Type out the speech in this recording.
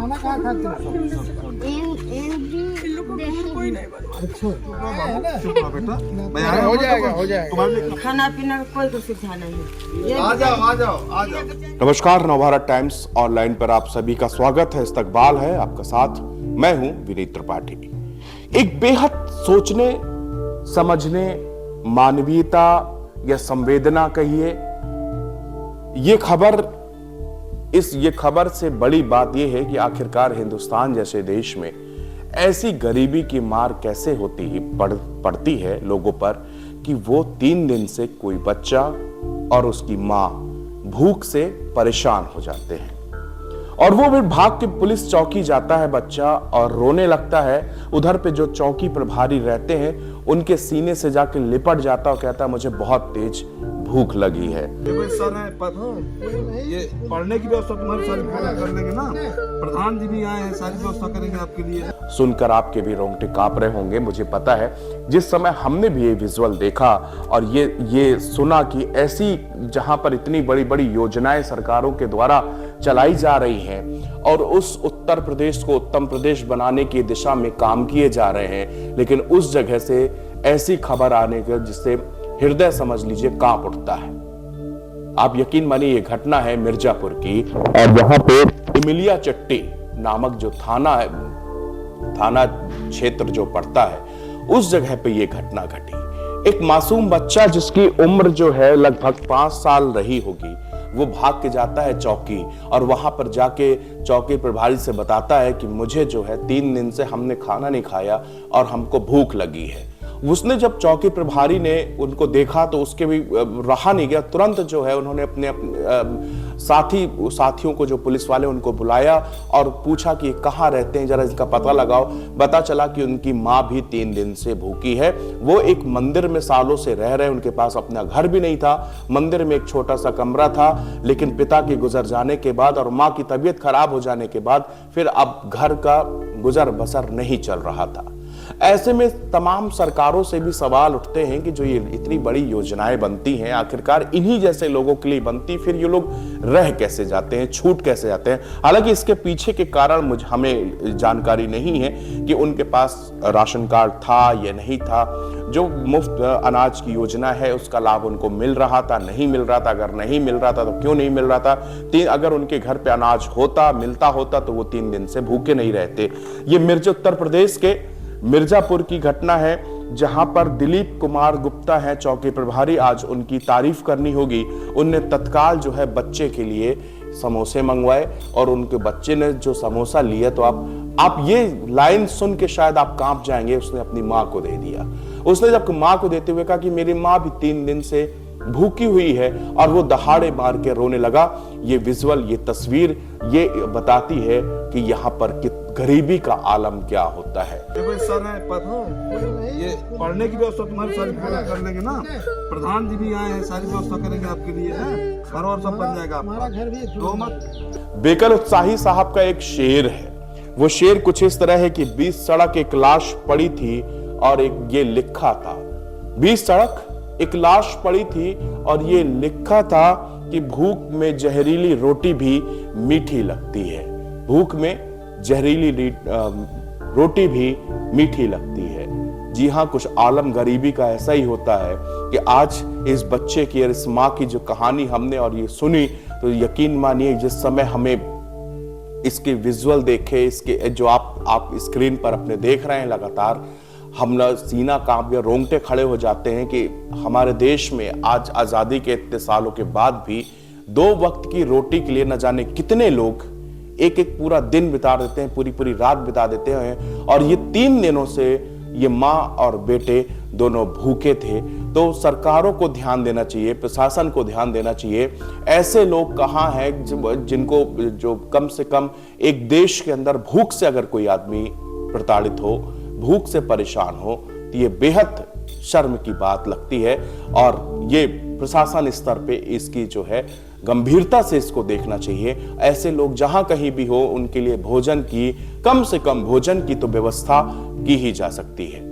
खाना कहाँ खाते हो? अच्छा हो जाएगा। खाना पीना का कोई सुविधा नहीं है। आ जाओ। नमस्कार, नवभारत टाइम्स ऑनलाइन पर आप सभी का स्वागत है। इस्तकबाल है आपका साथ, मैं हूं विनीत त्रिपाठी। एक बेहद सोचने समझने, मानवीयता या संवेदना कहिए, ये खबर से बड़ी बात यह है कि आखिरकार हिंदुस्तान जैसे देश में ऐसी गरीबी की मार कैसे पड़ती है लोगों पर कि वो 3 दिन से कोई बच्चा और उसकी मां भूख से परेशान हो जाते हैं। और वो फिर भाग के पुलिस चौकी जाता है बच्चा और रोने लगता है। उधर पे जो चौकी प्रभारी रहते हैं उनके सीने से जाके लिपट जाता और कहता है मुझे बहुत तेज भूख लगी है। ये कोई सर है ये पढ़ने की व्यवस्था तुम्हारी सारी पूरा कर लेंगे ना। प्रधान जी भी आए हैं, सारी व्यवस्था करेंगे आपके लिए। सुनकर आपके भी रोंगटे कांप रहे होंगे, मुझे पता है। जिस समय हमने भी ये विजुअल देखा और ये सुना कि ऐसी जहां पर इतनी बड़ी बड़ी योजनाएं सरकारों के द्वारा चलाई जा रही हैं और उस उत्तर प्रदेश को उत्तम प्रदेश बनाने की दिशा में काम किए जा रहे हैं, लेकिन उस जगह से ऐसी खबर आने के जिससे हृदय समझ लीजिए कांप उठता है। आप यकीन मानिए ये घटना है मिर्जापुर की, और यहाँ पे इमिलिया चट्टी नामक जो थाना क्षेत्र जो पड़ता है उस जगह पे ये घटना घटी। एक मासूम बच्चा जिसकी उम्र जो है लगभग 5 साल रही होगी, वो भाग के जाता है चौकी और वहां पर जाके चौकी प्रभारी से बताता है कि मुझे जो है 3 दिन से हमने खाना नहीं खाया और हमको भूख लगी है। उसने जब चौकी प्रभारी ने उनको देखा तो उसके भी रहा नहीं गया, तुरंत जो है उन्होंने अपने साथियों को, जो पुलिस वाले, उनको बुलाया और पूछा कि कहाँ रहते हैं, जरा इसका पता लगाओ। पता चला कि उनकी माँ भी 3 दिन से भूखी है। वो एक मंदिर में सालों से रह रहे, उनके पास अपना घर भी नहीं था। मंदिर में एक छोटा सा कमरा था, लेकिन पिता के गुजर जाने के बाद और माँ की तबीयत खराब हो जाने के बाद फिर अब घर का गुजर बसर नहीं चल रहा था। ऐसे में तमाम सरकारों से भी सवाल उठते हैं कि जो ये इतनी बड़ी योजनाएं बनती हैं आखिरकार इन्हीं जैसे लोगों के लिए बनती, फिर ये लोग रह कैसे जाते हैं, छूट कैसे जाते हैं। हालांकि इसके पीछे के कारण हमें जानकारी नहीं है कि उनके पास राशन कार्ड था या नहीं था। जो मुफ्त अनाज की योजना है उसका लाभ उनको मिल रहा था, नहीं मिल रहा था। अगर नहीं मिल रहा था तो क्यों नहीं मिल रहा था? अगर उनके घर पे अनाज मिलता होता तो वो 3 दिन से भूखे नहीं रहते। ये उत्तर प्रदेश के मिर्जापुर की घटना है, जहां पर दिलीप कुमार गुप्ता है चौकी प्रभारी। आज उनकी तारीफ करनी होगी। उनने तत्काल जो है बच्चे के लिए समोसे मंगवाए और उनके बच्चे ने जो समोसा लिया तो आप ये लाइन सुन के शायद आप कांप जाएंगे। उसने अपनी मां को दे दिया। उसने जब मां को देते हुए कहा कि मेरी मां भी 3 दिन से भूखी हुई है, और वो दहाड़े मार के रोने लगा। ये विजुअल, ये तस्वीर ये बताती है कि यहाँ पर गरीबी का आलम क्या होता है। ये कोई सर है ये पढ़ने की व्यवस्था तुम्हारी सारी पूरा कर लेंगे ना। प्रधान जी भी आए हैं, सारी व्यवस्था करेंगे आपके लिए। घर और सब बन जाएगा आपका। बेकल उत्साही साहब का एक शेर है। वो शेर कुछ इस तरह है कि 20 सड़क एक लाश पड़ी थी और ये लिखा था। 20 सड़क एक लाश पड़ी थी और ये लिखा था कि भूख में जहरीली रोटी भी मीठी लगती है। भूख में जहरीली रोटी भी मीठी लगती है। जी हाँ, कुछ आलम गरीबी का ऐसा ही होता है कि आज इस बच्चे की और इस माँ की जो कहानी हमने और ये सुनी तो यकीन मानिए जिस समय हमें इसके विजुअल देखे, इसके जो आप स्क्रीन पर अपने देख रहे हैं लगातार, हम सीना कांप या रोंगटे खड़े हो जाते हैं कि हमारे देश में आज आजादी के इतने सालों के बाद भी 2 वक्त की रोटी के लिए न जाने कितने लोग एक पूरा दिन बिता देते हैं, पूरी रात बिता देते हैं। और ये 3 दिनों से ये माँ और बेटे दोनों भूखे थे। तो सरकारों को ध्यान देना चाहिए, प्रशासन को ध्यान देना चाहिए। ऐसे लोग कहाँ हैं जिनको जो कम से कम एक देश के अंदर भूख से अगर कोई आदमी प्रताड़ित हो, भूख से परेशान हो, तो ये बेहद शर्म की बात लगती है। और ये प्रशासन स्तर पे इसकी जो है गंभीरता से इसको देखना चाहिए। ऐसे लोग जहां कहीं भी हो उनके लिए भोजन की, कम से कम भोजन की तो व्यवस्था की ही जा सकती है।